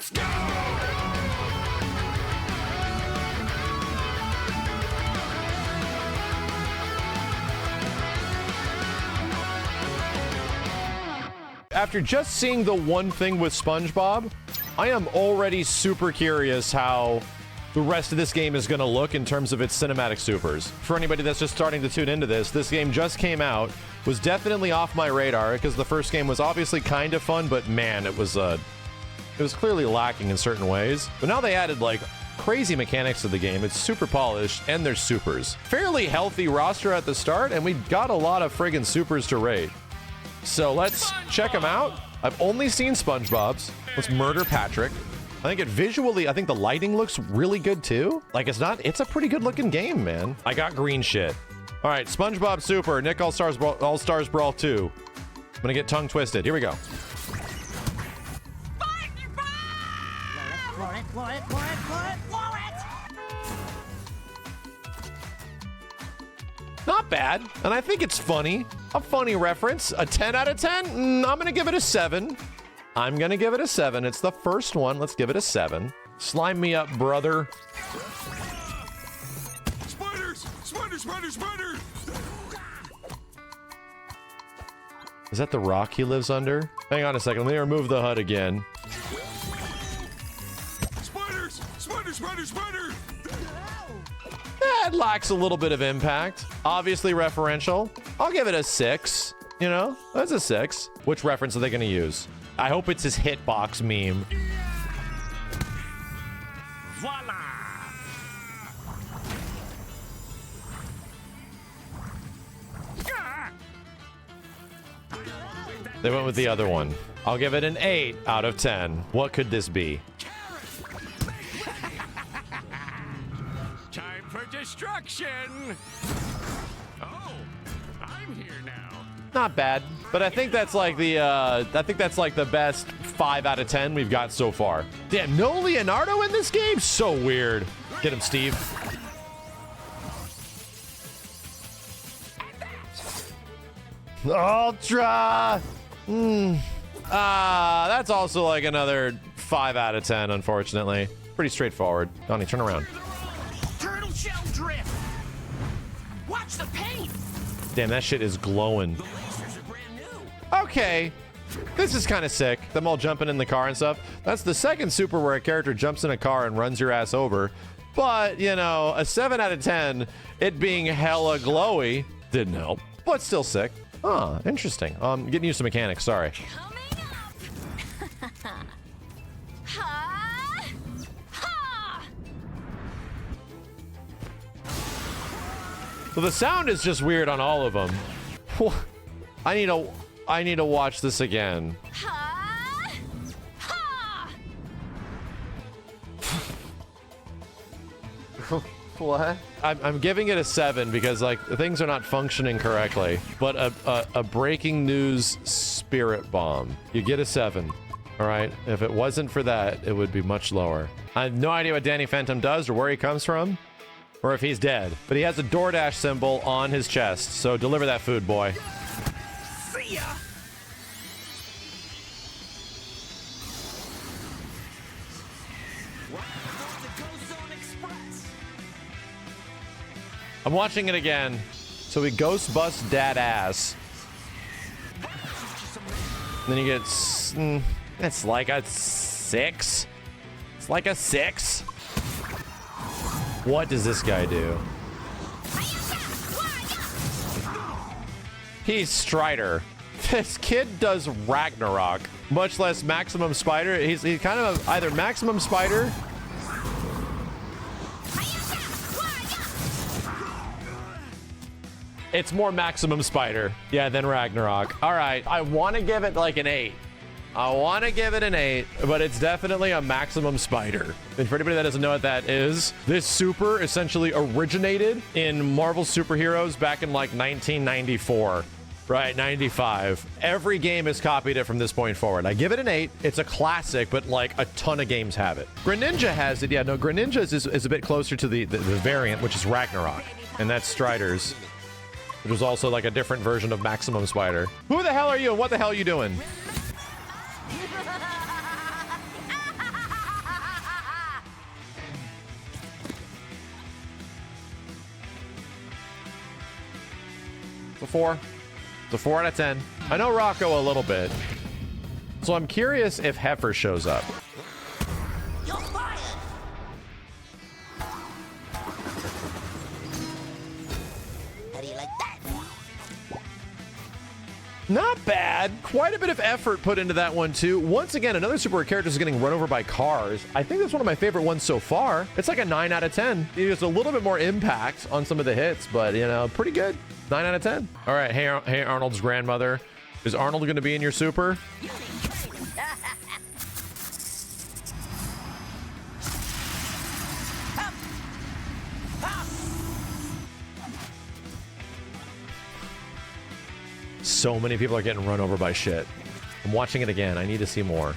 Let's go! After just seeing the one thing with SpongeBob, I am already super curious how the rest of this game is going to look in terms of its cinematic supers. For anybody that's just starting to tune into this game just came out, was definitely off my radar because the first game was obviously kind of fun, but man, it was clearly lacking in certain ways. But now they added like crazy mechanics to the game. It's super polished and there's supers. Fairly healthy roster at the start, and we got a lot of friggin' supers to raid. So let's check them out. I've only seen SpongeBob's. Let's murder Patrick. I think I think the lighting looks really good too. Like it's a pretty good looking game, man. I got green shit. All right, SpongeBob Super, Nick All-Stars Brawl 2. I'm gonna get tongue twisted. Here we go. Not bad, and I think it's funny. A funny reference. A 10 out of 10? I'm gonna give it a 7. I'm gonna give it a 7. It's the first one. Let's give it a 7. Slime me up, brother. Spiders! Spiders, spiders, spiders! Is that the rock he lives under? Hang on a second. Let me remove the HUD again. Spiders! Spiders, spiders, spiders! It lacks a little bit of impact. Obviously referential. I'll give it a 6. You know, that's a 6. Which reference are they gonna use? I hope it's his hitbox meme. Voila! They went with the other one. I'll give it an 8 out of 10. What could this be? Time for destruction! Oh, I'm here now. Not bad, but I think that's like the best 5 out of 10 we've got so far. Damn, no Leonardo in this game? So weird. Get him, Steve. Ultra! That's also like another 5 out of 10, unfortunately. Pretty straightforward. Donnie, turn around. Turtle shell drift. Watch the paint. Damn, that shit is glowing. The lasers are brand new. Okay. This is kind of sick. Them all jumping in the car and stuff. That's the second super where a character jumps in a car and runs your ass over. But, you know, a 7 out of 10, it being hella glowy, didn't help. But still sick. Huh, interesting. Getting used to mechanics, sorry. Coming up. Ha! Ha! So the sound is just weird on all of them. I need to watch this again. Ha! Ha! What? I'm giving it a 7 because like things are not functioning correctly. But a breaking news spirit bomb. You get a 7. All right. If it wasn't for that, it would be much lower. I have no idea what Danny Phantom does or where he comes from, or if he's dead. But he has a DoorDash symbol on his chest. So deliver that food, boy. See ya. I'm watching it again. So we ghost bust dad ass. And then you get, it's like a 6. It's like a 6. What does this guy do? He's Strider. This kid does Ragnarok, much less Maximum Spider. He's kind of either Maximum Spider. It's more Maximum Spider, yeah, than Ragnarok. All right, I want to give it like an 8. I want to give it an 8, but it's definitely a Maximum Spider. And for anybody that doesn't know what that is, this super essentially originated in Marvel superheroes back in like 1994. Right, 95. Every game has copied it from this point forward. I give it an 8. It's a classic, but like a ton of games have it. Greninja has it. Yeah, no, Greninja is a bit closer to the variant, which is Ragnarok. And that's Strider's, which was also like a different version of Maximum Spider. Who the hell are you and what the hell are you doing? It's a 4. It's a 4 out of 10. I know Rocco a little bit. So I'm curious if Heifer shows up. You're fired. How do you like that? Not bad. Quite a bit of effort put into that one, too. Once again, another super rare character is getting run over by cars. I think that's one of my favorite ones so far. It's like a 9 out of 10. There's a little bit more impact on some of the hits, but, you know, pretty good. 9 out of 10. All right. Hey, Arnold's grandmother. Is Arnold going to be in your super? So many people are getting run over by shit. I'm watching it again. I need to see more.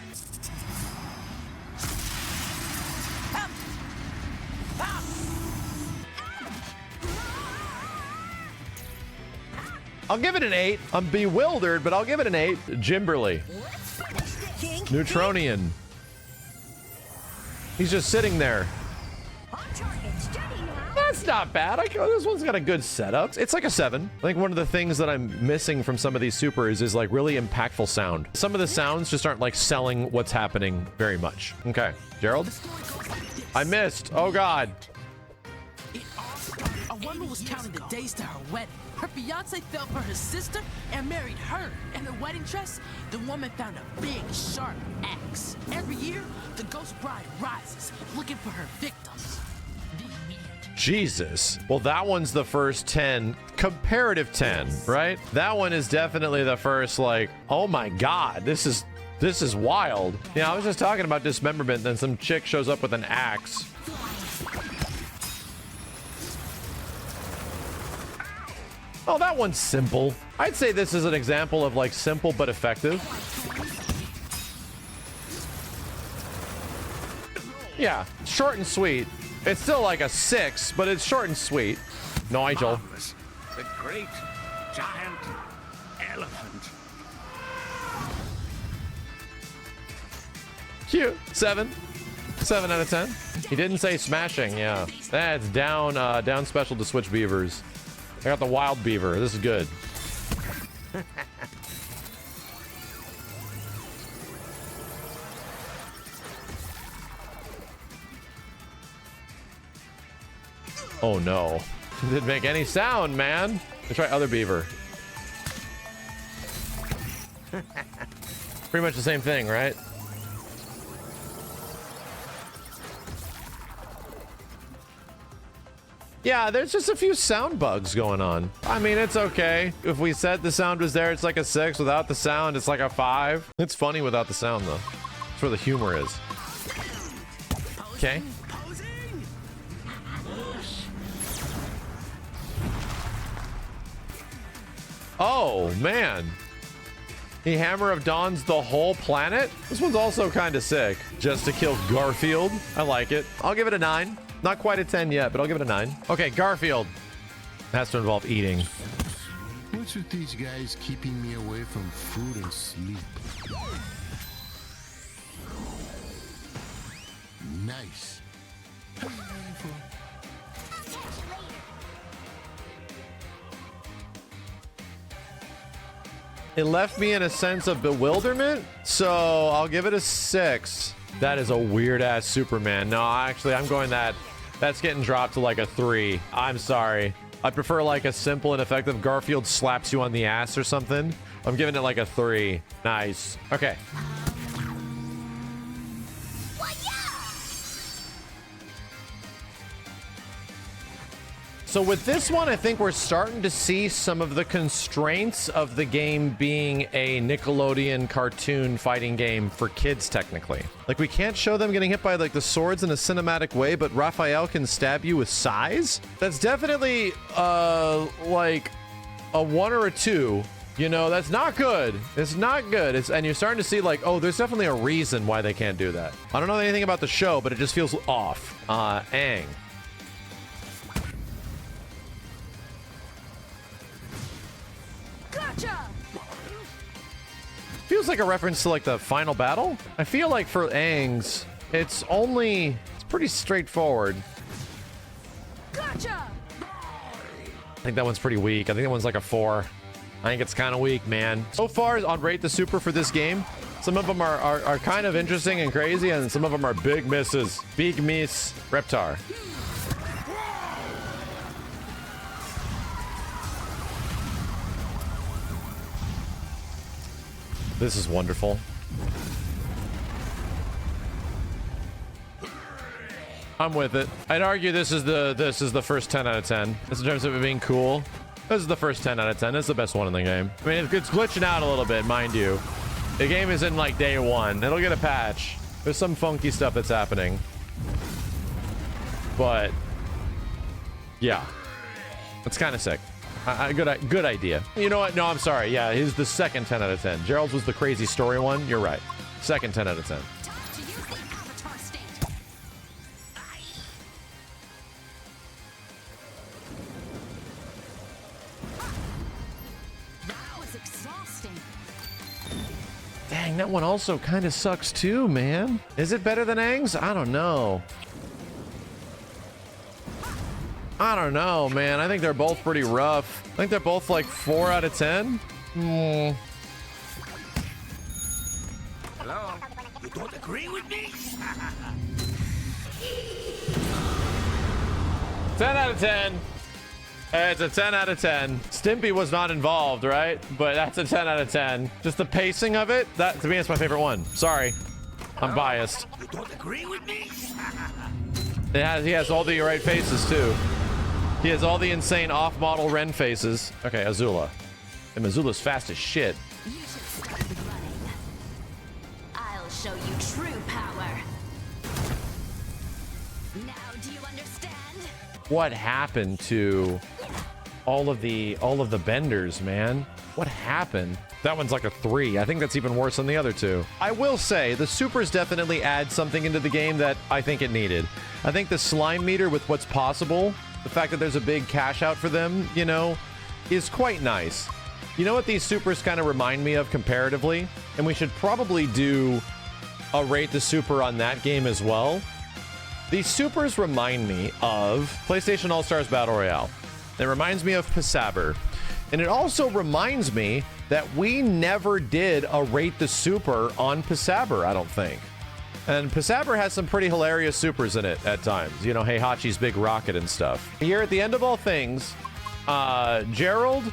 I'll give it an 8. I'm bewildered, but I'll give it an 8. Jimberly. Neutronian. He's just sitting there. That's not bad. This one's got a good setup. It's like a 7. I think one of the things that I'm missing from some of these supers is like really impactful sound. Some of the sounds just aren't like selling what's happening very much. Okay, Gerald. I missed. Oh God. A woman was counting the days to her wedding. Her fiance fell for her sister and married her. In her wedding dress, the woman found a big, sharp axe. Every year, the ghost bride rises, looking for her victims. Jesus. Well, that one's the first 10, comparative 10, right? That one is definitely the first, like, oh my God, this is wild. Yeah, I was just talking about dismemberment, then some chick shows up with an axe. Oh, that one's simple. I'd say this is an example of like simple but effective. Yeah, short and sweet. It's still like a 6, but it's short and sweet. Nigel. Marvelous. The great giant elephant. Cute. 7. 7 out of 10. He didn't say smashing. Yeah, that's down. Down special to switch beavers. I got the wild beaver. This is good. Oh no. Didn't make any sound, man. Let's try other beaver. Pretty much the same thing, right? Yeah, there's just a few sound bugs going on. I mean, it's okay. If we said the sound was there, it's like a 6. Without the sound, it's like a 5. It's funny without the sound, though. That's where the humor is. Okay. Oh, man. The Hammer of Dawn's the whole planet? This one's also kind of sick. Just to kill Garfield. I like it. I'll give it a 9. Not quite a 10 yet, but I'll give it a 9. Okay, Garfield. Has to involve eating. What's with these guys keeping me away from food and sleep? Nice. It left me in a sense of bewilderment, so I'll give it a 6. That is a weird-ass Superman. No, actually, I'm going that. That's getting dropped to like a 3. I'm sorry. I prefer like a simple and effective Garfield slaps you on the ass or something. I'm giving it like a 3. Nice. Okay. So with this one, I think we're starting to see some of the constraints of the game being a Nickelodeon cartoon fighting game for kids, technically. Like, we can't show them getting hit by, like, the swords in a cinematic way, but Raphael can stab you with size? That's definitely, like, a 1 or a 2. You know, that's not good. It's not good. And you're starting to see, like, oh, there's definitely a reason why they can't do that. I don't know anything about the show, but it just feels off. Aang. Feels like a reference to like the final battle. I feel like for Aang's, it's pretty straightforward. Gotcha! think that one's pretty weak. I think that one's like a 4. I think it's kind of weak, man. So far on Rate the Super for this game, some of them are kind of interesting and crazy, and some of them are big misses. Big miss. Reptar. This is wonderful. I'm with it. I'd argue this is the first 10 out of 10. Just in terms of it being cool. This is the first 10 out of 10. It's the best one in the game. I mean, it's glitching out a little bit, mind you. The game is in like day 1. It'll get a patch. There's some funky stuff that's happening. But yeah, it's kind of sick. Good idea. You know what? No, I'm sorry. Yeah, he's the second 10 out of 10. Gerald's was the crazy story one. You're right. Second 10 out of 10. To use the avatar state. That was exhausting. Dang, that one also kind of sucks too, man. Is it better than Aang's? I don't know. I don't know, man. I think they're both pretty rough. I think they're both like 4 out of 10. Hello? You don't agree with me? 10 out of 10. It's a 10 out of 10. Stimpy was not involved, right? But that's a 10 out of 10. Just the pacing of it, that to me is my favorite one. Sorry. I'm biased. You don't agree with me? He has all the right faces too. He has all the insane off-model Ren faces. Okay, Azula. And Azula's fast as shit. You should start running. I'll show you true power. Now do you understand? What happened to all of the benders, man? What happened? That one's like a 3. I think that's even worse than the other two. I will say the supers definitely add something into the game that I think it needed. I think the slime meter with what's possible, the fact that there's a big cash out for them, you know, is quite nice. You know what these supers kind of remind me of comparatively? And we should probably do a Rate the Super on that game as well. These supers remind me of PlayStation All-Stars Battle Royale. It reminds me of Pasaber. And it also reminds me that we never did a Rate the Super on Pasaber, I don't think. And Pasaber has some pretty hilarious supers in it at times. You know, Heihachi's big rocket and stuff. Here at the end of all things, Gerald,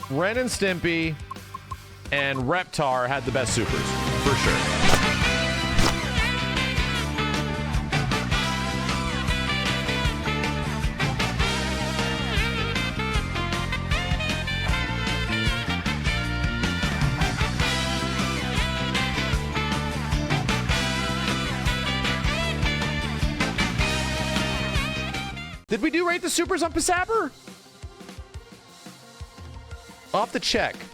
Ren and Stimpy, and Reptar had the best supers, for sure. Did we do Rate the Supers on Pasaber? I'll have to check.